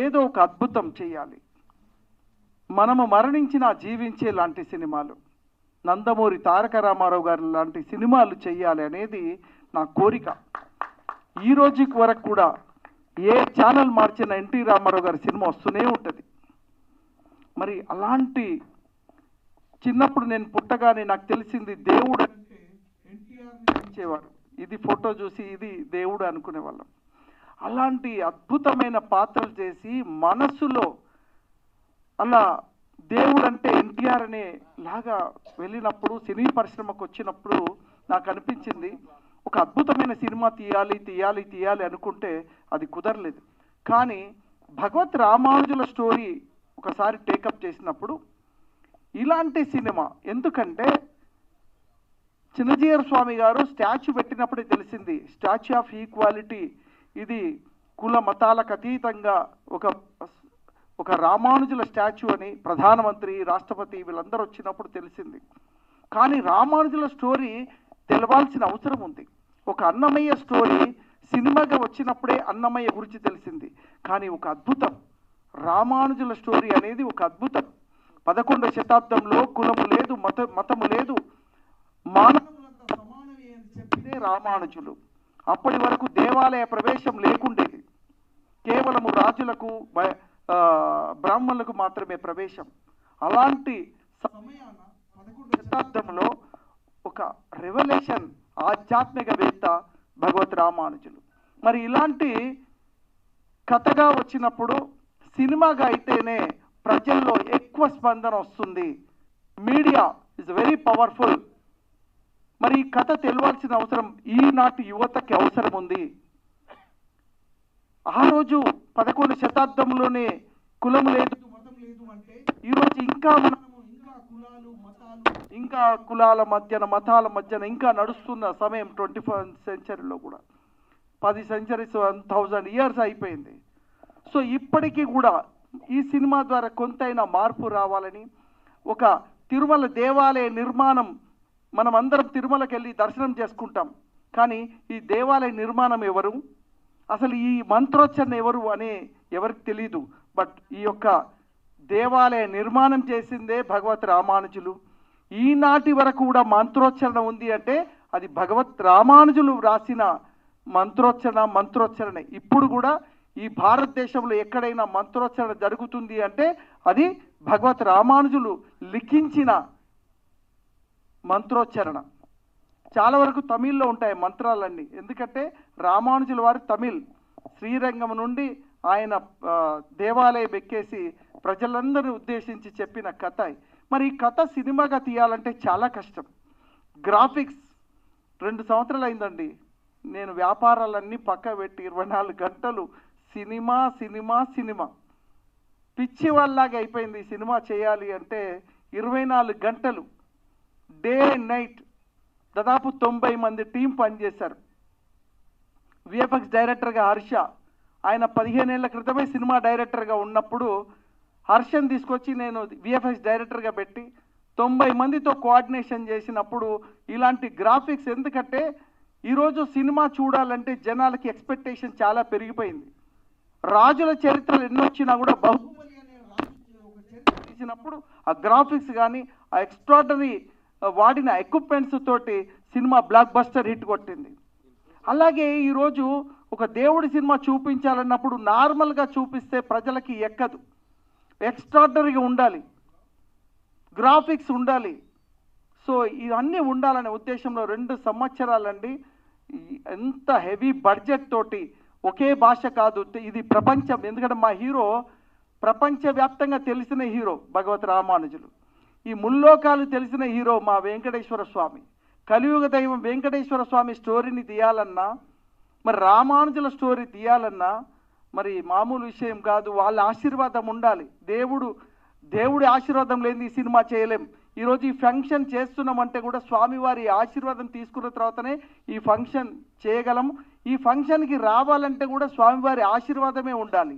ఏదో ఒక అద్భుతం చేయాలి, మనము మరణించిన జీవించే లాంటి సినిమాలు, నందమూరి తారక రామారావు గారు లాంటి సినిమాలు చేయాలి అనేది నా కోరిక. ఈ రోజుకి వరకు కూడా ఏ ఛానల్ మార్చిన ఎన్టీ రామారావు గారి సినిమా వస్తూనే ఉంటుంది. మరి అలాంటి చిన్నప్పుడు నేను పుట్టగానే నాకు తెలిసింది దేవుడు అంటే ఎన్టీఆర్ని పెంచేవారు, ఇది ఫోటో చూసి ఇది దేవుడు అనుకునేవాళ్ళం. అలాంటి అద్భుతమైన పాత్రలు చేసి మనసులో అలా దేవుడు అంటే ఎన్టీఆర్ అనే లాగా వెళ్ళినప్పుడు, సినీ పరిశ్రమకు వచ్చినప్పుడు నాకు అనిపించింది ఒక అద్భుతమైన సినిమా తీయాలి తీయాలి తీయాలి అనుకుంటే అది కుదరలేదు. కానీ భగవత్ రామానుజుల స్టోరీ ఒకసారి టేకప్ చేసినప్పుడు ఇలాంటి సినిమా, ఎందుకంటే చిన్నజీయర్ స్వామి గారు స్టాచ్యూ పెట్టినప్పుడే తెలిసింది స్టాచ్యూ ఆఫ్ ఈక్వాలిటీ, ఇది కుల మతాలకు అతీతంగా ఒక రామానుజుల స్టాచ్యూ అని ప్రధానమంత్రి, రాష్ట్రపతి వీళ్ళందరూ వచ్చినప్పుడు తెలిసింది. కానీ రామానుజుల స్టోరీ తెలవాల్సిన అవసరం ఉంది. ఒక అన్నమయ్య స్టోరీ సినిమాగా వచ్చినప్పుడే అన్నమయ్య గురించి తెలిసింది. కానీ ఒక అద్భుతం, రామానుజుల స్టోరీ అనేది ఒక అద్భుతం. 11వ శతాబ్దంలో కులము లేదు, మతము లేదు, మానవులంతా సమానమే అని చెప్పితే రామానుజులు. అప్పటి వరకు దేవాలయ ప్రవేశం లేకుండేది, కేవలము రాజులకు బ్రాహ్మణులకు మాత్రమే ప్రవేశం. అలాంటి సమయాన 11వ శతాబ్దంలో ఒక రెవల్యూషన్ ఆధ్యాత్మికవేత్త భగవత్ రామానుజులు. మరి ఇలాంటి కథగా వచ్చినప్పుడు సినిమాగా అయితేనే ప్రజల్లో ఎక్కువ స్పందన వస్తుంది. Media is very powerful. మరి ఈ కథ తెలియాల్సిన అవసరం ఈనాటి యువతకి అవసరం ఉంది. ఆ రోజు 11వ శతాబ్దంలోనే కులం లేదు, మతం లేదు అంటే ఈరోజు ఇంకా కులాలు మతాలు, ఇంకా కులాల మధ్యన మతాల మధ్యన ఇంకా నడుస్తున్న సమయం 21st సెంచరీలో కూడా 10 సెంచరీస్ 1000 ఇయర్స్ అయిపోయింది. సో ఇప్పటికీ కూడా ఈ సినిమా ద్వారా కొంతైనా మార్పు రావాలని, ఒక తిరుమల దేవాలయ నిర్మాణం, మనం అందరం తిరుమలకి వెళ్ళి దర్శనం చేసుకుంటాం, కానీ ఈ దేవాలయ నిర్మాణం ఎవరు, అసలు ఈ మంత్రోచ్చరణ ఎవరు అని ఎవరికి తెలియదు. బట్ ఈ యొక్క దేవాలయ నిర్మాణం చేసిందే భగవత్ రామానుజులు. ఈనాటి వరకు కూడా మంత్రోచ్చరణ ఉంది అంటే అది భగవత్ రామానుజులు వ్రాసిన మంత్రోచ్చరణ. ఇప్పుడు కూడా ఈ భారతదేశంలో ఎక్కడైనా మంత్రోచ్చరణ జరుగుతుంది అంటే అది భగవత్ రామానుజులు లిఖించిన మంత్రోచ్చరణ. చాలా వరకు తమిళ్లో ఉంటాయి మంత్రాలన్నీ, ఎందుకంటే రామానుజుల వారు తమిళ్. శ్రీరంగం నుండి ఆయన దేవాలయం ఎక్కేసి ప్రజలందరినీ ఉద్దేశించి చెప్పిన కథ. మరి ఈ కథ సినిమాగా తీయాలంటే చాలా కష్టం. గ్రాఫిక్స్ 2 సంవత్సరాలు అయిందండి. నేను వ్యాపారాలన్నీ పక్క పెట్టి 24 గంటలు సినిమా సినిమా సినిమా పిచ్చి వాళ్ళలాగా అయిపోయింది. ఈ సినిమా చేయాలి అంటే 24 గంటలు డే అండ్ నైట్ దాదాపు 90 మంది టీం పనిచేశారు. విఎఫ్ఎక్స్ డైరెక్టర్గా హర్ష, ఆయన 15 ఏళ్ల క్రితమే సినిమా డైరెక్టర్గా ఉన్నప్పుడు హర్షని తీసుకొచ్చి నేను విఎఫ్ఎక్స్ డైరెక్టర్గా పెట్టి 90 మందితో కోఆర్డినేషన్ చేసినప్పుడు ఇలాంటి గ్రాఫిక్స్, ఎందుకంటే ఈరోజు సినిమా చూడాలంటే జనాలకి ఎక్స్పెక్టేషన్ చాలా పెరిగిపోయింది. రాజుల చరిత్రలు ఎన్నొచ్చినా కూడా బాహుబలి అనే రాజు ఒక చరిత్ర తీసినప్పుడు ఆ గ్రాఫిక్స్ కానీ ఆ ఎక్స్ట్రాడనరీ వాడిన ఎక్విప్మెంట్స్ తోటి సినిమా బ్లాక్ బస్టర్ హిట్ కొట్టింది. అలాగే ఈరోజు ఒక దేవుడి సినిమా చూపించాలన్నప్పుడు నార్మల్గా చూపిస్తే ప్రజలకి ఎక్కదు, ఎక్స్ట్రాడనరీగా ఉండాలి, గ్రాఫిక్స్ ఉండాలి. సో ఇవన్నీ ఉండాలనే ఉద్దేశంలో 2 సంవత్సరాలండి ఎంత హెవీ బడ్జెట్ తోటి, ఒకే భాష కాదు, ఇది ప్రపంచం. ఎందుకంటే మా హీరో ప్రపంచవ్యాప్తంగా తెలిసిన హీరో భగవత్ రామానుజులు. ఈ ముల్లోకాలు తెలిసిన హీరో మా వెంకటేశ్వర స్వామి. కలియుగ దైవం వెంకటేశ్వర స్వామి స్టోరీని తీయాలన్నా, మరి రామానుజుల స్టోరీ తీయాలన్నా మరి మామూలు విషయం కాదు. వాళ్ళ ఆశీర్వాదం ఉండాలి. దేవుడి ఆశీర్వాదం లేని ఈ సినిమా చేయలేం. ఈరోజు ఈ ఫంక్షన్ చేస్తున్నామంటే కూడా స్వామివారి ఆశీర్వాదం తీసుకున్న తర్వాతనే ఈ ఫంక్షన్ చేయగలము. ఈ ఫంక్షన్కి రావాలంటే కూడా స్వామివారి ఆశీర్వాదమే ఉండాలి.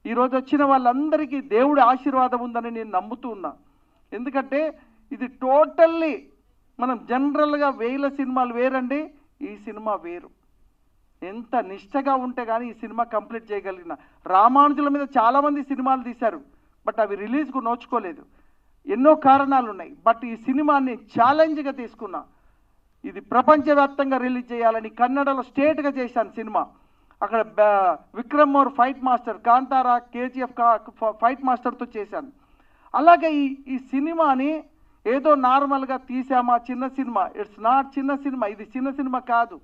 ఈరోజు వచ్చిన వాళ్ళందరికీ దేవుడి ఆశీర్వాదం ఉందని నేను నమ్ముతూ ఉన్నా. ఎందుకంటే ఇది టోటల్లీ మనం జనరల్గా 1000 సినిమాలు వేరండి, ఈ సినిమా వేరు. ఎంత నిష్టగా ఉంటే కానీ ఈ సినిమా కంప్లీట్ చేయగలిగిన. రామానుజుల మీద చాలామంది సినిమాలు తీశారు, బట్ అవి రిలీజ్కు నోచుకోలేదు. ఎన్నో కారణాలు ఉన్నాయి. బట్ ఈ సినిమాని ఛాలెంజ్గా తీసుకున్నా. ఇది ప్రపంచవ్యాప్తంగా రిలీజ్ చేయాలని కన్నడలో స్టేట్గా చేశాను సినిమా. అక్కడ Vikram Mor fight master, Kantara, KGF fight మాస్టర్తో చేశాను. అలాగే ఈ సినిమాని ఏదో నార్మల్గా తీసామా చిన్న సినిమా, ఇట్స్ నాట్ చిన్న సినిమా. ఇది చిన్న సినిమా కాదు.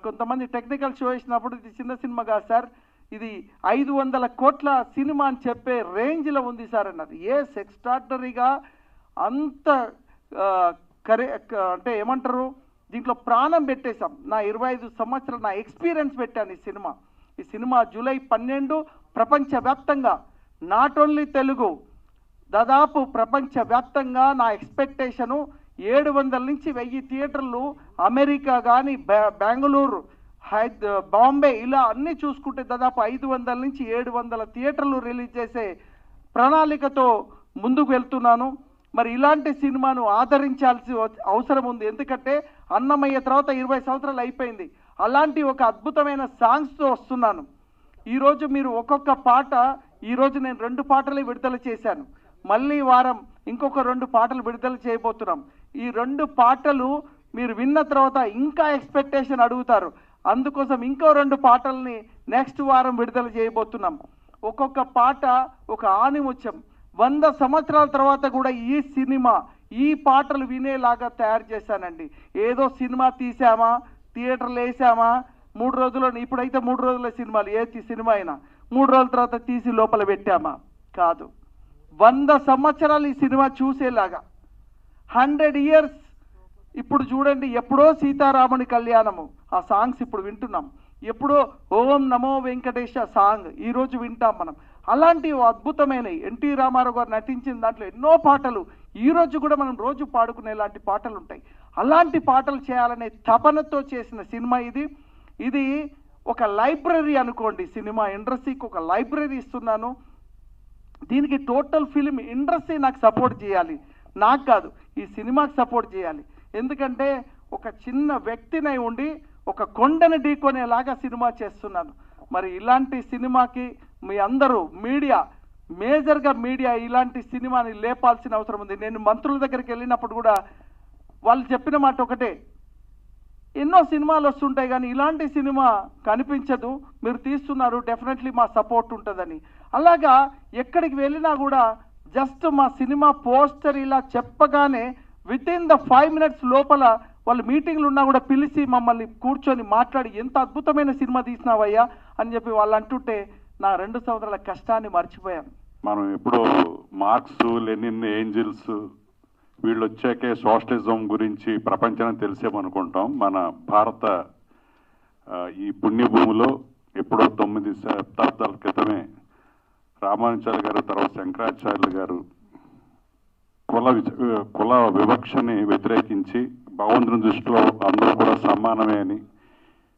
కొంతమంది టెక్నికల్ షో వేసినప్పుడు ఇది చిన్న సినిమా కాదు సార్, ఇది 500 కోట్ల సినిమా అని చెప్పే రేంజ్లో ఉంది సార్ అన్నారు. ఎక్స్ట్రాడినరీగా అంత అంటే ఏమంటారు, దీంట్లో ప్రాణం పెట్టేశాం. నా 25 సంవత్సరాలు నా ఎక్స్పీరియన్స్ పెట్టాను ఈ సినిమా జూలై 12 ప్రపంచవ్యాప్తంగా, నాట్ ఓన్లీ తెలుగు, దాదాపు ప్రపంచవ్యాప్తంగా నా ఎక్స్పెక్టేషను 700 నుంచి 1000 థియేటర్లు, అమెరికా కానీ బెంగళూరు, బాంబే, ఇలా అన్నీ చూసుకుంటే దాదాపు 500 నుంచి 700 థియేటర్లు రిలీజ్ చేసే ప్రణాళికతో ముందుకు వెళ్తున్నాను. మరి ఇలాంటి సినిమాను ఆదరించాల్సి అవసరం ఉంది. ఎందుకంటే అన్నమయ్య తర్వాత 20 సంవత్సరాలు అయిపోయింది. అలాంటి ఒక అద్భుతమైన సాంగ్స్తో వస్తున్నాను. ఈరోజు మీరు ఒక్కొక్క పాట, ఈరోజు నేను 2 పాటలు విడుదల చేశాను. మళ్ళీ వారం ఇంకొక 2 పాటలు విడుదల చేయబోతున్నాం. ఈ 2 పాటలు మీరు విన్న తర్వాత ఇంకా ఎక్స్పెక్టేషన్ అడుగుతారు. అందుకోసం ఇంకో 2 పాటల్ని నెక్స్ట్ వారం విడుదల చేయబోతున్నాం. ఒక్కొక్క పాట ఒక ఆణిముత్యం. 100 సంవత్సరాల తర్వాత కూడా ఈ సినిమా, ఈ పాటలు వినేలాగా తయారు చేశానండి. ఏదో సినిమా తీసామా, థియేటర్లు వేసామా, 3 రోజుల్లో, ఇప్పుడైతే 3 రోజుల సినిమాలు, ఏ సినిమా అయినా 3 రోజుల తర్వాత తీసి లోపల పెట్టామా, కాదు. 100 సంవత్సరాలు ఈ సినిమా చూసేలాగా, 100 ఇయర్స్. ఇప్పుడు చూడండి, ఎప్పుడో సీతారాముని కళ్యాణము ఆ సాంగ్స్ ఇప్పుడు వింటున్నాం. ఎప్పుడో ఓం నమో వెంకటేశ సాంగ్ ఈరోజు వింటాం మనం. అలాంటి అద్భుతమైనవి ఎన్టీ రామారావు గారు నటించిన దాంట్లో ఎన్నో పాటలు ఈరోజు కూడా మనం రోజు పాడుకునేలాంటి పాటలు ఉంటాయి. అలాంటి పాటలు చేయాలనే తపనతో చేసిన సినిమా ఇది ఒక లైబ్రరీ అనుకోండి. సినిమా ఇండస్ట్రీకి ఒక లైబ్రరీ ఇస్తున్నాను. దీనికి టోటల్ ఫిలిం ఇండస్ట్రీ నాకు సపోర్ట్ చేయాలి, నాకు కాదు, ఈ సినిమాకి సపోర్ట్ చేయాలి. ఎందుకంటే ఒక చిన్న వ్యక్తినై ఉండి ఒక కొండను ఢీకొనేలాగా సినిమా చేస్తున్నాను. మరి ఇలాంటి సినిమాకి మీ అందరూ మేజర్గా మీడియా ఇలాంటి సినిమాని లేపాల్సిన అవసరం ఉంది. నేను మంత్రుల దగ్గరికి వెళ్ళినప్పుడు కూడా వాళ్ళు చెప్పిన మాట ఒకటే, ఎన్నో సినిమాలు వస్తుంటాయి కానీ ఇలాంటి సినిమా కనిపించదు, మీరు తీస్తున్నారు, డెఫినెట్లీ మా సపోర్ట్ ఉంటుందని. అలాగా ఎక్కడికి వెళ్ళినా కూడా జస్ట్ మా సినిమా పోస్టర్ ఇలా చెప్పగానే వితిన్ ద 5 minutes లోపల వాళ్ళు మీటింగ్లు ఉన్నా కూడా పిలిచి మమ్మల్ని కూర్చొని మాట్లాడి, ఎంత అద్భుతమైన సినిమా తీసినావయ్యా అని చెప్పి వాళ్ళు అంటుంటే నా 2 సంవత్సరాల కష్టాన్ని మర్చిపోయాను. మనం ఎప్పుడో మార్క్స్, లెనిన్, ఏంజిల్స్ వీళ్ళు వచ్చాకే సోషలిజం గురించి ప్రపంచానికి తెలిసేమనుకుంటాం. మన భారత ఈ పుణ్యభూమిలో ఎప్పుడో 9 శతాబ్దాల క్రితమే రామానుజాచార్య గారు, తర్వాత శంకరాచార్యులు గారు కుల వివక్షని వ్యతిరేకించి భగవంతుని దృష్టిలో అందరూ కూడా సమానమే అని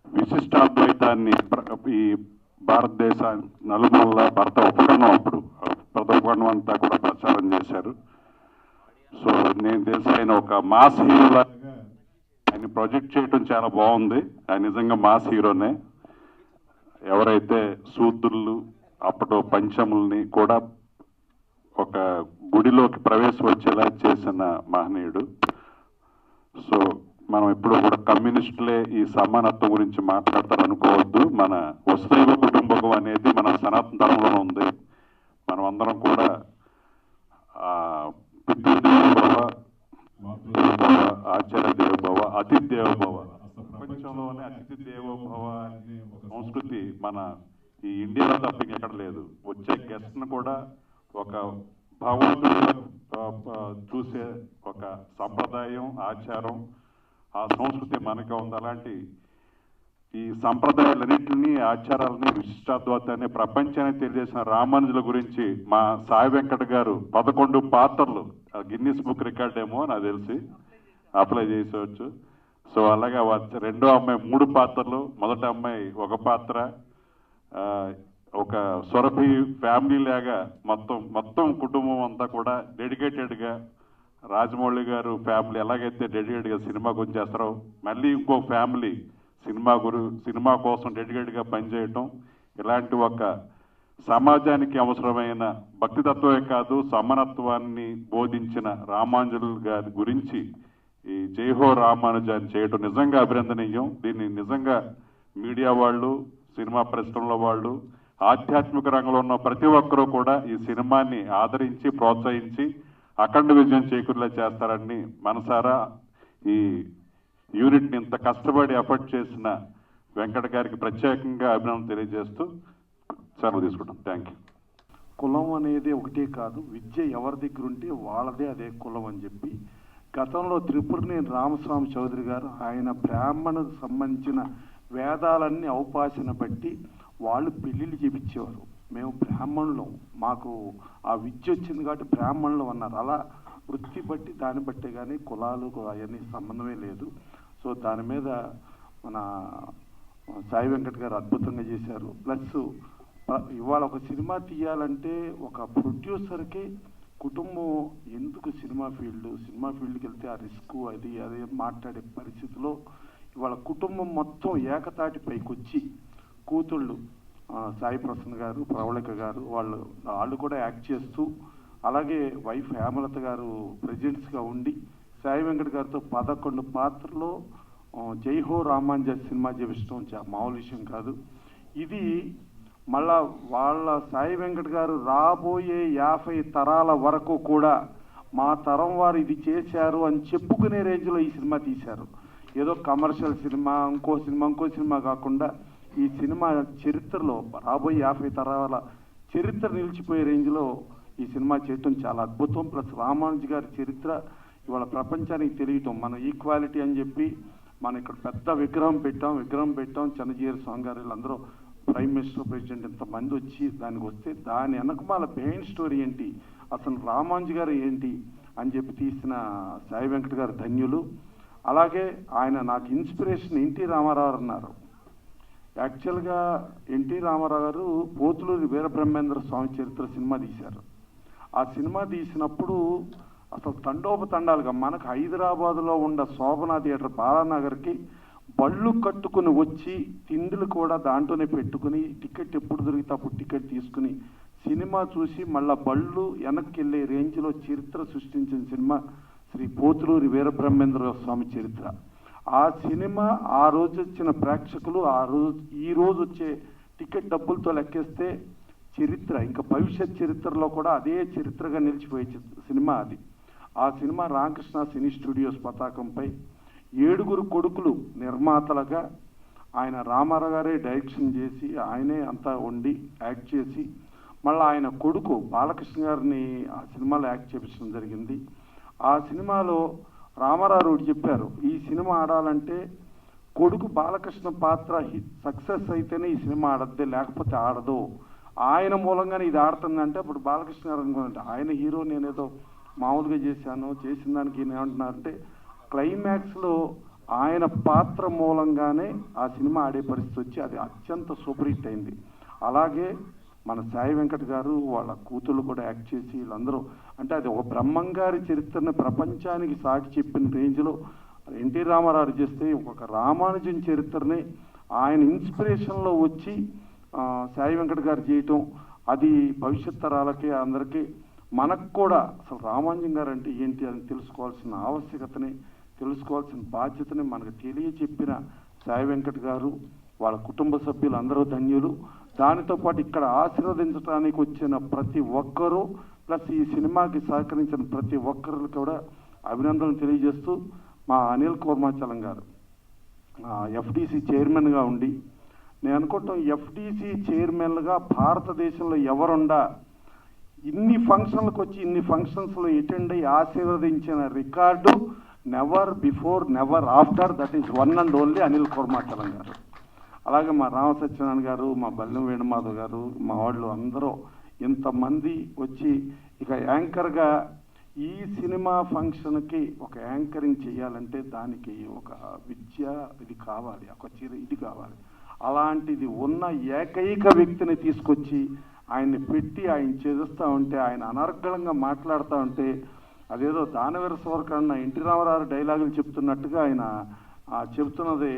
విశిష్టాద్వైతాన్ని ఈ భారతదేశ నలుమూల భరత ఉపఖండం, అప్పుడు భరత ఉపఖండం అంతా కూడా ప్రచారం చేశారు. సో నేను తెలిసి ఆయన ఒక మాస్ హీరోలాగా ఆయన ప్రొజెక్ట్ చేయడం చాలా బాగుంది. ఆయన నిజంగా మాస్ హీరోనే. ఎవరైతే శూద్రులు అప్పటి పంచముల్ని కూడా ఒక గుడిలోకి ప్రవేశం వచ్చేలా చేసిన మహనీయుడు. సో మనం ఇప్పుడు కూడా కమ్యూనిస్టులే ఈ సమానత్వం గురించి మాట్లాడతారనుకోవద్దు. మన వసుదైవ కుటుంబకం అనేది మన సనాతన ధర్మంలో ఉంది. మనం అందరం కూడా పితృదేవోభవ, మాతృదేవోభవ, ఆచార్య దేవోభవ, అతిథి దేవోభవ, ప్రపంచంలోనే అతిథి దేవోభవ అనే ఒక సంస్కృతి మన ఈ ఇండియాలో తప్ప ఎక్కడ లేదు. వచ్చే గెస్ట్ను కూడా ఒక భగవంతుడు చూసే ఒక సంప్రదాయం, ఆచారం, ఆ సంస్కృతి మనకే ఉంది. అలాంటి ఈ సంప్రదాయాలన్నింటినీ, ఆచారాలని, విశిష్టాద్వైతాన్ని ప్రపంచానికి తెలియజేసిన రామానుజుల గురించి మా సాయి వెంకట గారు 11 పాత్రలు, గిన్నిస్ బుక్ రికార్డ్ ఏమో నాకు తెలిసి అప్లై చేసేవచ్చు. సో అలాగే రెండో అమ్మాయి 3 పాత్రలు, మొదటి అమ్మాయి 1 పాత్ర, ఒక సురభి ఫ్యామిలీ లాగా మొత్తం కుటుంబం అంతా కూడా డెడికేటెడ్గా, రాజమౌళి గారు ఫ్యామిలీ ఎలాగైతే డెడికేటెడ్గా సినిమా గురించి చేస్తారో మళ్ళీ ఇంకో ఫ్యామిలీ సినిమా కోసం డెడికేట్గా పనిచేయటం, ఇలాంటి ఒక సమాజానికి అవసరమైన భక్తితత్వమే కాదు సమానత్వాన్ని బోధించిన రామానుజులు గారి గురించి ఈ జై హో రామానుజాన్ని చేయటం నిజంగా అభినందనీయం. దీన్ని నిజంగా మీడియా వాళ్ళు, సినిమా పరిశ్రమలో వాళ్ళు, ఆధ్యాత్మిక రంగంలో ఉన్న ప్రతి ఒక్కరూ కూడా ఈ సినిమాని ఆదరించి ప్రోత్సహించి అఖండ విజయం చేకూరేలా చేస్తారని మనసారా ఈ యూనిట్ని ఇంత కష్టపడి ఎఫర్ట్ చేసిన వెంకట గారికి ప్రత్యేకంగా అభినందన తెలియజేస్తూ సెలవు తీసుకుంటాం. Thank you. కులం అనేది ఒకటే కాదు, విద్య ఎవరి దగ్గర ఉంటే వాళ్ళదే అదే కులం అని చెప్పి గతంలో త్రిపురనేని రామస్వామి చౌదరి గారు ఆయన బ్రాహ్మణుకు సంబంధించిన వేదాలన్నీ అవపాసన బట్టి వాళ్ళు పెళ్ళిళ్ళు చేపించేవారు. మేము బ్రాహ్మణులం, మాకు ఆ విద్య వచ్చింది కాబట్టి బ్రాహ్మణులు అన్నారు. అలా వృత్తి బట్టి దాన్ని బట్టే కానీ కులాలు అవన్నీ సంబంధమే లేదు. సో దాని మీద మన సాయి వెంకట్ గారు అద్భుతంగా చేశారు. ప్లస్ ఇవాళ ఒక సినిమా తీయాలంటే ఒక ప్రొడ్యూసర్కి కుటుంబం ఎందుకు సినిమా ఫీల్డ్కి వెళ్తే ఆ రిస్క్ అది అదే మాట్లాడే పరిస్థితిలో ఇవాళ కుటుంబం మొత్తం ఏకతాటి పైకి వచ్చి కూతుళ్ళు సాయి ప్రసన్న గారు, ప్రవళిక గారు వాళ్ళు కూడా యాక్ట్ చేస్తూ, అలాగే వైఫ్ హేమలత గారు ప్రెసిడెంట్స్గా ఉండి సాయి వెంకట్ గారితో 11 పాత్రలో జై హో రామానుజ సినిమా చేపించడం మామూలు విషయం కాదు. ఇది మళ్ళా వాళ్ళ సాయి వెంకట్ గారు రాబోయే 50 తరాల వరకు కూడా మా తరం వారు ఇది చేశారు అని చెప్పుకునే రేంజ్లో ఈ సినిమా తీశారు. ఏదో కమర్షియల్ సినిమా ఇంకో సినిమా కాకుండా ఈ సినిమా చరిత్రలో రాబోయే 50 తరాల చరిత్ర నిలిచిపోయే రేంజ్లో ఈ సినిమా చేయటం చాలా అద్భుతం. ప్లస్ రామానుజు గారి చరిత్ర ఇవాళ ప్రపంచానికి తెలియటం, మన ఈక్వాలిటీ అని చెప్పి మనం ఇక్కడ పెద్ద విగ్రహం పెట్టాం. చంద్రజీఆర్ స్వామి గారు వీళ్ళందరూ ప్రైమ్ మినిస్టర్, ప్రెసిడెంట్ ఇంతమంది వచ్చి దానికి వస్తే దాని వెనకమాల బిహైండ్ స్టోరీ ఏంటి, అసలు రామానుజు గారు ఏంటి అని చెప్పి తీసిన సాయి వెంకట్ గారు ధన్యులు. అలాగే ఆయన నాకు ఇన్స్పిరేషన్ ఎన్టీ రామారావు అన్నారు. యాక్చువల్గా ఎన్టీ రామారావు గారు పోతులూరి వీరబ్రహ్మేంద్ర స్వామి చరిత్ర సినిమా తీశారు. ఆ సినిమా తీసినప్పుడు అసలు తండోపతండాలుగా మనకు హైదరాబాద్లో ఉన్న శోభనా థియేటర్ బాలానగర్కి బళ్ళు కట్టుకుని వచ్చి తిండులు కూడా దాంట్లోనే పెట్టుకుని టికెట్ ఎప్పుడు దొరికితే అప్పుడు టికెట్ తీసుకుని సినిమా చూసి మళ్ళా బళ్ళు వెనక్కి వెళ్ళే రేంజ్లో చరిత్ర సృష్టించిన సినిమా శ్రీ పోతులూరి వీరబ్రహ్మేంద్ర స్వామి చరిత్ర. ఆ సినిమా ఆ రోజు వచ్చిన ప్రేక్షకులు ఈ రోజు వచ్చే టికెట్ డబ్బులతో లెక్కేస్తే చరిత్ర ఇంకా భవిష్యత్ చరిత్రలో కూడా అదే చరిత్రగా నిలిచిపోయే సినిమా అది. ఆ సినిమా రామకృష్ణ సినీ స్టూడియోస్ పతాకంపై 7 కొడుకులు నిర్మాతలుగా ఆయన రామారావు గారే డైరెక్షన్ చేసి ఆయనే అంతా వండి యాక్ట్ చేసి మళ్ళీ ఆయన కొడుకు బాలకృష్ణ గారిని ఆ సినిమాలో యాక్ట్ చేపించడం జరిగింది. ఆ సినిమాలో రామారావు చెప్పారు, ఈ సినిమా ఆడాలంటే కొడుకు బాలకృష్ణ పాత్ర సక్సెస్ అయితేనే ఈ సినిమా ఆడద్దే, లేకపోతే ఆడదు. ఆయన మూలంగానే ఇది ఆడుతుందంటే అప్పుడు బాలకృష్ణ గారు అనుకుంటే ఆయన హీరో, నేనేదో మామూలుగా చేసిన దానికి ఏమంటున్నారంటే క్లైమాక్స్లో ఆయన పాత్ర మూలంగానే ఆ సినిమా ఆడే పరిస్థితి వచ్చి అది అత్యంత సూపర్ హిట్ అయింది. అలాగే మన సాయి వెంకట్ గారు వాళ్ళ కూతుళ్ళు కూడా యాక్ట్ చేసి వీళ్ళందరూ అంటే అది ఒక బ్రహ్మంగారి చరిత్రను ప్రపంచానికి సాటి చెప్పిన రేంజ్లో ఎన్టీ రామారావు చేస్తే ఒక రామానుజన్ చరిత్రని ఆయన ఇన్స్పిరేషన్లో వచ్చి సాయి వెంకట్ గారు చేయటం అది భవిష్యత్ తరాలకి అందరికీ మనకు కూడా అసలు రామానుజన్ గారు అంటే ఏంటి అని తెలుసుకోవాల్సిన ఆవశ్యకతని తెలుసుకోవాల్సిన బాధ్యతని మనకు తెలియచెప్పిన సాయి వెంకట్ గారు వాళ్ళ కుటుంబ సభ్యులు అందరూ ధన్యులు. దానితో పాటు ఇక్కడ ఆశీర్వదించడానికి వచ్చిన ప్రతి ఒక్కరూ ప్లస్ ఈ సినిమాకి సహకరించిన ప్రతి ఒక్కరికి కూడా అభినందనలు తెలియజేస్తూ మా అనిల్ కోర్మాచలం గారు ఎఫ్డిసి చైర్మన్గా ఉండి నేను అనుకుంటాం ఎఫ్డిసి చైర్మన్గా భారతదేశంలో ఎవరుండా ఇన్ని ఫంక్షన్లకు వచ్చి ఇన్ని ఫంక్షన్స్లో అటెండ్ అయ్యి ఆశీర్వదించిన record never before never after, that is one and only Anil Kormachalam గారు. అలాగే మా రామసత్యనారాయణ గారు, మా బల్లెం వేణుమాధవ్ గారు, మా వాళ్ళు అందరూ ఇంతమంది వచ్చి ఇక యాంకర్గా ఈ సినిమా ఫంక్షన్కి ఒక యాంకరింగ్ చేయాలంటే దానికి ఒక విద్య ఇది కావాలి, ఒక ఇది కావాలి. అలాంటిది ఉన్న ఏకైక వ్యక్తిని తీసుకొచ్చి ఆయన్ని పెట్టి ఆయన చేస్తూ ఉంటే ఆయన అనర్గళంగా మాట్లాడుతూ ఉంటే అదేదో దానవీర సవర్కరణ ఎన్టీ రామారావు డైలాగులు చెప్తున్నట్టుగా ఆయన చెప్తున్నది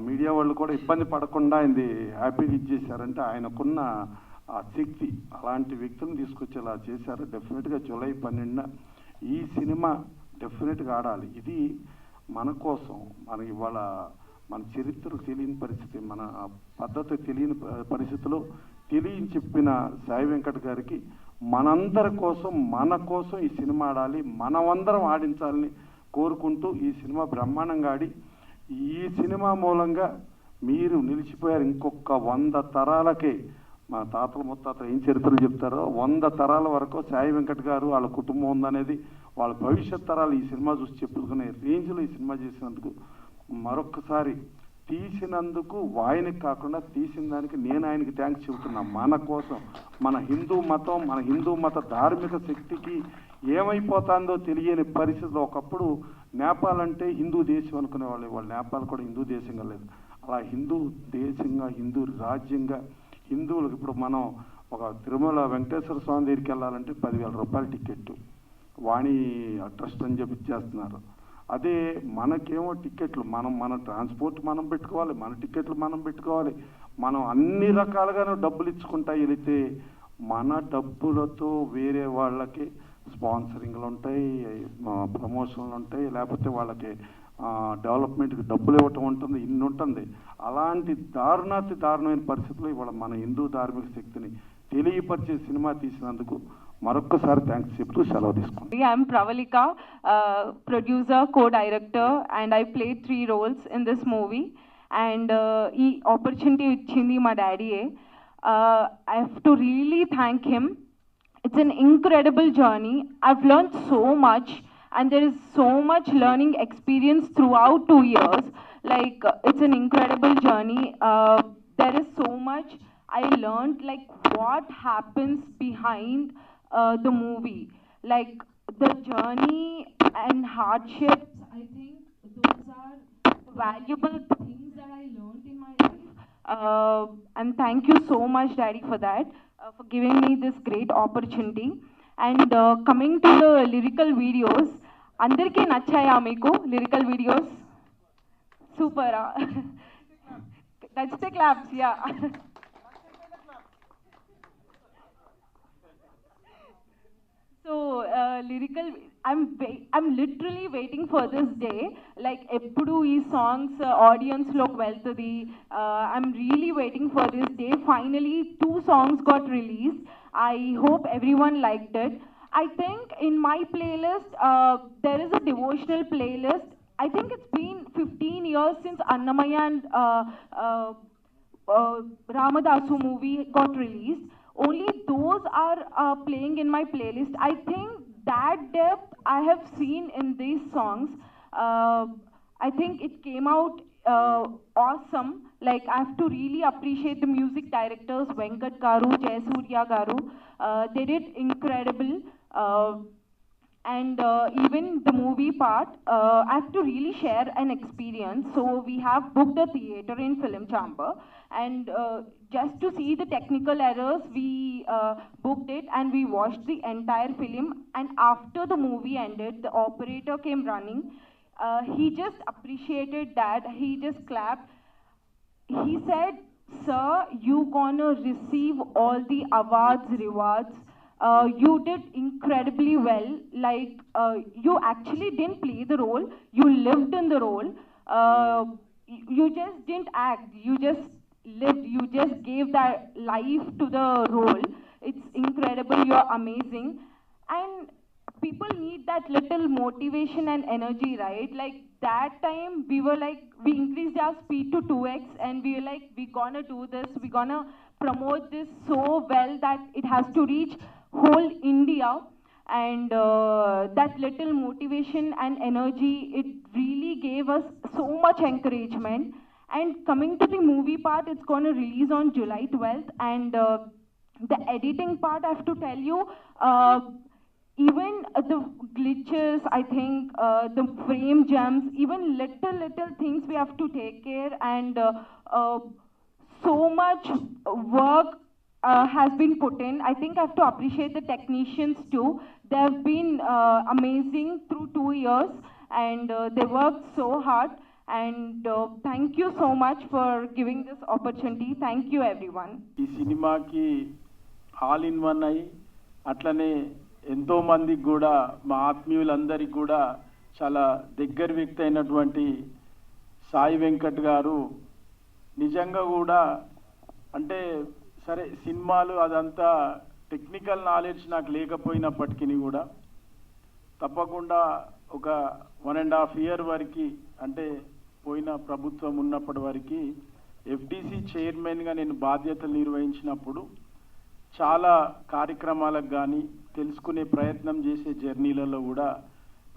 మీడియా వాళ్ళు కూడా ఇబ్బంది పడకుండా ఆయనది హ్యాపీగా ఇచ్చేసారంటే ఆయనకున్న ఆ శక్తి, అలాంటి వ్యక్తులను తీసుకొచ్చేలా చేశారు. డెఫినెట్గా జూలై 12న ఈ సినిమా డెఫినెట్గా ఆడాలి. ఇది మన కోసం, మన ఇవాళ మన చరిత్ర తెలియని పరిస్థితి, మన పద్ధతి తెలియని పరిస్థితిలో చెప్పిన సాయి వెంకట్ గారికి మనందరి కోసం, మన కోసం ఈ సినిమా ఆడాలి, మనమందరం ఆడించాలని కోరుకుంటూ ఈ సినిమా బ్రహ్మాండంగా ఆడి, ఈ సినిమా మూలంగా మీరు నిలిచిపోయారు. ఇంకొక 100 తరాలకే మా తాతల ముత్తాతలు ఏం చరిత్రలు చెప్తారో 100 తరాల వరకు సాయి వెంకట్ గారు వాళ్ళ కుటుంబం ఉందనేది వాళ్ళ భవిష్యత్ తరాలు ఈ సినిమా చూసి చెప్పుకునే రేంజ్లో ఈ సినిమా చేసినందుకు మరొకసారి తీసినందుకు ఆయనకి కాకుండా తీసిన దానికి నేను ఆయనకి థ్యాంక్స్ చెబుతున్నా. మన కోసం, మన హిందూ మతం, మన హిందూ మత ధార్మిక శక్తికి ఏమైపోతుందో తెలియని పరిస్థితిలో ఒకప్పుడు నేపాల్ అంటే హిందూ దేశం అనుకునేవాళ్ళు. వాళ్ళు నేపాల్ కూడా హిందూ దేశంగా లేదు. అలా హిందూ దేశంగా, హిందూ రాజ్యంగా హిందువులకు ఇప్పుడు మనం ఒక తిరుమల వెంకటేశ్వర స్వామి దగ్గరికి వెళ్ళాలంటే 10,000 రూపాయల టికెట్ వాణి ట్రస్ట్ అని చెప్పి చేస్తున్నారు. అదే మనకేమో టికెట్లు మన ట్రాన్స్పోర్ట్ మనం పెట్టుకోవాలి, మన టికెట్లు మనం పెట్టుకోవాలి, మనం అన్ని రకాలుగానే డబ్బులు ఇచ్చుకుంటా వెళితే మన డబ్బులతో వేరే వాళ్ళకి స్పాన్సరింగ్లు ఉంటాయి, ప్రమోషన్లు ఉంటాయి, లేకపోతే వాళ్ళకి డెవలప్మెంట్కి డబ్బులు ఇవ్వటం ఉంటుంది, ఇన్ని ఉంటుంది. అలాంటి దారుణమైన పరిస్థితుల్లో ఇవాళ మన హిందూ ధార్మిక శక్తిని తెలియపరిచే సినిమా తీసినందుకు మరొక్కసారి థ్యాంక్స్ చెప్తూ సెలవు తీసుకుంటాం. I'm Pravalika, producer, co-director, and I played 3 roles in this movie. And ఈ opportunity ఇచ్చింది మా డాడీయే. I have to really thank him. It's an incredible journey. I've learned so much, and there is so much learning experience throughout 2 years. Like it's an incredible journey. There is so much I learned, like what happens behind the movie, like the journey and hardships. I think those are valuable things that I learned in my life. And thank you so much, Daddy, for that, for giving me this great opportunity. And coming to the lyrical videos, andarki nachaya meeku lyrical videos? Super. That's the claps, yeah. So lyrical, I'm literally waiting for this day. Like eppudu ee songs audience lok veltadi. I'm really waiting for this day. Finally 2 songs got released. I hope everyone liked it. I think in my playlist there is a devotional playlist. I think it's been 15 years since Annamaya and Ramadasu movie got released. Only those are playing in my playlist. I think that depth I have seen in these songs. I think it came out awesome. Like I have to really appreciate the music directors Venkat Garu, Jayasurya Garu. They did incredible. And even the movie part, I have to really share an experience. So we have booked a theater in Film Chamber, and just to see the technical errors, we booked it and we watched the entire film. And after the movie ended, the operator came running. He just appreciated that. He just clapped. He said, "Sir, you gonna receive all the awards, rewards. You did incredibly well. Like you actually didn't play the role. You lived in the role. You just didn't act. You just lived. You just gave that life to the role. It's incredible. You're amazing." And people need that little motivation and energy, right? Like that time we were like, we increased our speed to 2x and we were like, we're gonna do this. We're gonna promote this so well that it has to reach whole India. And that little motivation and energy, it really gave us so much encouragement. And coming to the movie part, it's going to release on July 12th. And the editing part, I have to tell you, even the glitches, I think, the frame jumps, even little things we have to take care. And so much work has been put in. I think I have to appreciate the technicians too. They have been amazing through 2 years, and they worked so hard. And thank you so much for giving this opportunity. Thank you, everyone. ఈ సినిమాకి all in one అయి అట్లనే ఎంతో మందికి కూడా మా ఆత్మీయులందరికీ కూడా చాలా దగ్గర వ్యక్తి అయినటువంటి సాయి వెంకట్ గారు నిజంగా కూడా అంటే సరే సినిమాలు అదంతా టెక్నికల్ నాలెడ్జ్ నాకు లేకపోయినప్పటికీ కూడా తప్పకుండా ఒక 1.5 ఇయర్ వరకు అంటే పోయిన ప్రభుత్వం ఉన్నప్పటి వరకు ఎఫ్డిసి చైర్మన్గా నేను బాధ్యతలు నిర్వహించినప్పుడు చాలా కార్యక్రమాలకు కానీ తెలుసుకునే ప్రయత్నం చేసే జర్నీలలో కూడా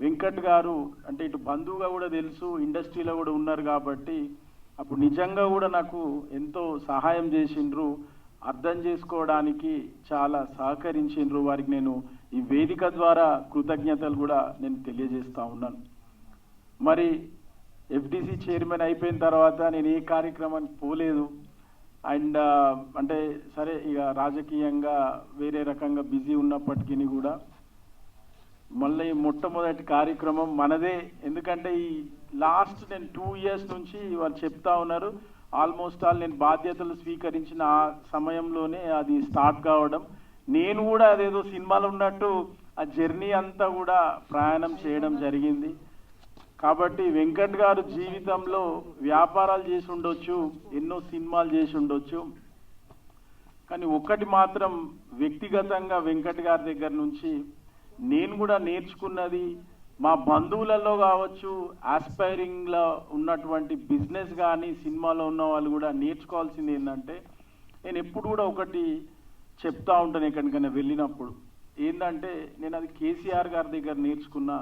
వెంకట్ గారు అంటే ఇటు బంధువుగా కూడా తెలుసు, ఇండస్ట్రీలో కూడా ఉన్నారు కాబట్టి అప్పుడు నిజంగా కూడా నాకు ఎంతో సహాయం చేసిండ్రు, అర్థం చేసుకోవడానికి చాలా సహకరించిండ్రు. వారికి నేను ఈ వేదిక ద్వారా కృతజ్ఞతలు కూడా నేను తెలియజేస్తా ఉన్నాను. మరి ఎఫ్డిసి చైర్మన్ అయిపోయిన తర్వాత నేను ఏ కార్యక్రమానికి పోలేదు. అండ్ అంటే సరే ఇక రాజకీయంగా వేరే రకంగా బిజీ ఉన్నప్పటికీ కూడా మళ్ళీ మొట్టమొదటి కార్యక్రమం మనదే. ఎందుకంటే ఈ లాస్ట్ నేను 2 ఇయర్స్ నుంచి వాళ్ళు చెప్తా ఉన్నారు, ఆల్మోస్ట్ ఆల్ నేను బాధ్యతలు స్వీకరించిన ఆ సమయంలోనే అది స్టార్ట్ కావడం. నేను కూడా అదేదో సినిమాలో ఉన్నట్టు ఆ జర్నీ అంతా కూడా ప్రయాణం చేయడం జరిగింది. కాబట్టి వెంకట్ గారు జీవితంలో వ్యాపారాలు చేసి ఉండొచ్చు, ఎన్నో సినిమాలు చేసి ఉండొచ్చు, కానీ ఒక్కటి మాత్రం వ్యక్తిగతంగా వెంకట్ గారి దగ్గర నుంచి నేను కూడా నేర్చుకున్నది, మా బంధువులలో కావచ్చు, ఆస్పైరింగ్లో ఉన్నటువంటి బిజినెస్ కానీ సినిమాలో ఉన్న వాళ్ళు కూడా నేర్చుకోవాల్సింది ఏంటంటే, నేను ఎప్పుడు కూడా ఒకటి చెప్తా ఉంటాను ఎక్కడికైనా వెళ్ళినప్పుడు, ఏంటంటే నేను అది కేసీఆర్ గారి దగ్గర నేర్చుకున్నా.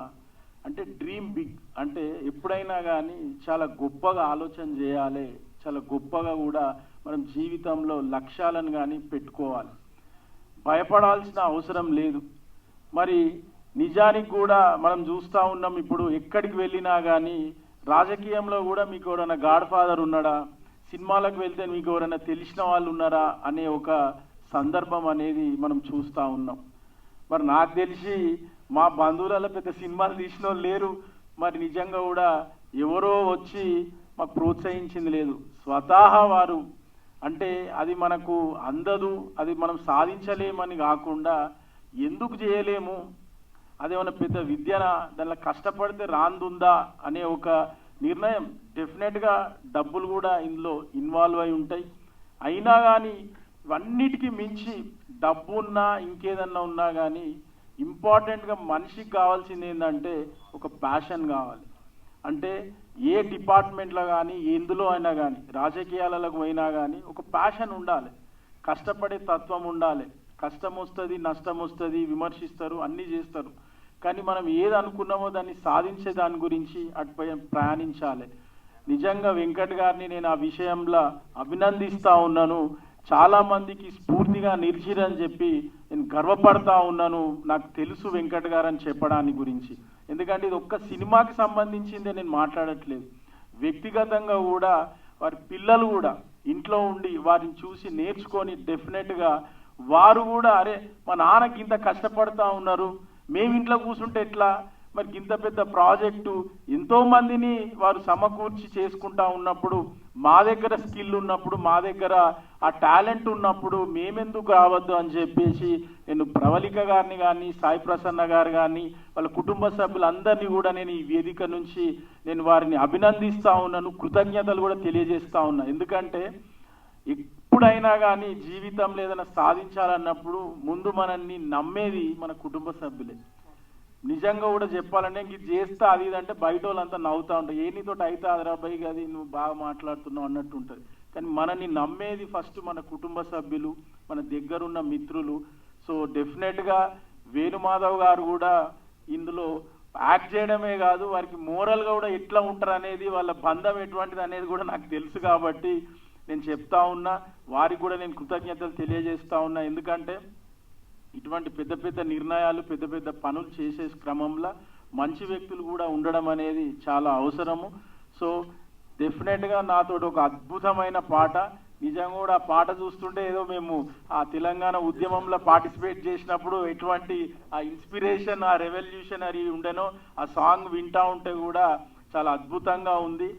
అంటే డ్రీమ్ బిగ్, అంటే ఎప్పుడైనా కానీ చాలా గొప్పగా ఆలోచన చేయాలి, చాలా గొప్పగా కూడా మనం జీవితంలో లక్ష్యాలను కానీ పెట్టుకోవాలి, భయపడాల్సిన అవసరం లేదు. మరి నిజానికి కూడా మనం చూస్తూ ఉన్నాం, ఇప్పుడు ఎక్కడికి వెళ్ళినా కానీ రాజకీయంలో కూడా మీకు ఎవరైనా గాడ్ ఫాదర్ ఉన్నాడా, సినిమాలకు వెళ్తే మీకు ఎవరైనా తెలిసిన వాళ్ళు ఉన్నారా అనే ఒక సందర్భం అనేది మనం చూస్తూ ఉన్నాం. మరి నాకు తెలిసి మా బంధువులలో పెద్ద సినిమాలు తీసిన వాళ్ళు లేరు. మరి నిజంగా కూడా ఎవరో వచ్చి మాకు ప్రోత్సహించింది లేదు, స్వతహా వారు. అంటే అది మనకు అందదు, అది మనం సాధించలేమని కాకుండా ఎందుకు చేయలేము, అదేమన్నా పెద్ద విద్యనా, దానిలో కష్టపడితే రాందుందా అనే ఒక నిర్ణయం. డెఫినెట్గా డబ్బులు కూడా ఇందులో ఇన్వాల్వ్ అయి ఉంటాయి. అయినా కానీ ఇవన్నిటికీ మించి డబ్బు ఉన్నా ఇంకేదన్నా ఉన్నా కానీ ఇంపార్టెంట్గా మనిషికి కావాల్సింది ఏంటంటే ఒక ప్యాషన్ కావాలి. అంటే ఏ డిపార్ట్మెంట్లో కానీ ఎందులో అయినా కానీ రాజకీయాలకు పోయినా కానీ ఒక ప్యాషన్ ఉండాలి, కష్టపడే తత్వం ఉండాలి. కష్టం వస్తుంది, నష్టం వస్తుంది, విమర్శిస్తారు, అన్నీ చేస్తారు, కానీ మనం ఏది అనుకున్నామో దాన్ని సాధించే దాని గురించి అటుపై ప్రయాణించాలి. నిజంగా వెంకట్ గారిని నేను ఆ విషయంలో అభినందిస్తూ ఉన్నాను. చాలా మందికి స్ఫూర్తిగా నిలిచిరని చెప్పి నేను గర్వపడతా ఉన్నాను. నాకు తెలుసు వెంకట్ గారు అని చెప్పడానికి గురించి, ఎందుకంటే ఇది ఒక్క సినిమాకి సంబంధించిందే నేను మాట్లాడట్లేదు. వ్యక్తిగతంగా కూడా వారి పిల్లలు కూడా ఇంట్లో ఉండి వారిని చూసి నేర్చుకొని డెఫినెట్గా వారు కూడా అరే మా నాన్నకి ఇంత కష్టపడతా ఉన్నారు, మేము ఇంట్లో కూర్చుంటే ఎట్లా, మరి ఇంత పెద్ద ప్రాజెక్టు ఎంతో మందిని వారు సమకూర్చి చేసుకుంటా ఉన్నప్పుడు, మా దగ్గర స్కిల్ ఉన్నప్పుడు, మా దగ్గర ఆ టాలెంట్ ఉన్నప్పుడు మేమెందుకు రావద్దు అని చెప్పేసి నేను ప్రవళిక గారిని కానీ, సాయి ప్రసన్న గారు కానీ, వాళ్ళ కుటుంబ సభ్యులందరినీ కూడా నేను ఈ వేదిక నుంచి నేను వారిని అభినందిస్తూ ఉన్నాను, కృతజ్ఞతలు కూడా తెలియజేస్తా ఉన్నా. ఎందుకంటే ఎప్పుడైనా కానీ జీవితంలో ఏదైనా సాధించాలన్నప్పుడు ముందు మనల్ని నమ్మేది మన కుటుంబ సభ్యులే. నిజంగా కూడా చెప్పాలంటే ఇది చేస్తా అది ఇదంటే బయట వాళ్ళంతా నవ్వుతూ ఉంటారు, ఏ నీతోటి అయితే అదరా బై అది నువ్వు బాగా మాట్లాడుతున్నావు అన్నట్టు ఉంటుంది. కానీ మనని నమ్మేది ఫస్ట్ మన కుటుంబ సభ్యులు, మన దగ్గరున్న మిత్రులు. సో డెఫినెట్గా వేణుమాధవ్ గారు కూడా ఇందులో యాక్ట్ చేయడమే కాదు, వారికి మోరల్గా కూడా ఎట్లా ఉంటారు అనేది, వాళ్ళ బంధం ఎటువంటిది అనేది కూడా నాకు తెలుసు. కాబట్టి నేను చెప్తా ఉన్నా, వారికి కూడా నేను కృతజ్ఞతలు తెలియజేస్తా ఉన్నా. ఎందుకంటే ఇటువంటి పెద్ద పెద్ద నిర్ణయాలు, పెద్ద పెద్ద పనులు చేసే క్రమంలో మంచి వ్యక్తులు కూడా ఉండడం అనేది చాలా అవసరము. సో డెఫినెట్గా నాతో ఒక అద్భుతమైన పాట, నిజంగా కూడా ఆ పాట చూస్తుంటే ఏదో మేము ఆ తెలంగాణ ఉద్యమంలో పార్టిసిపేట్ చేసినప్పుడు ఎటువంటి ఆ ఇన్స్పిరేషన్, ఆ రెవల్యూషనరీ ఉండేనో ఆ సాంగ్ వింటా ఉంటే కూడా చాలా అద్భుతంగా ఉంది.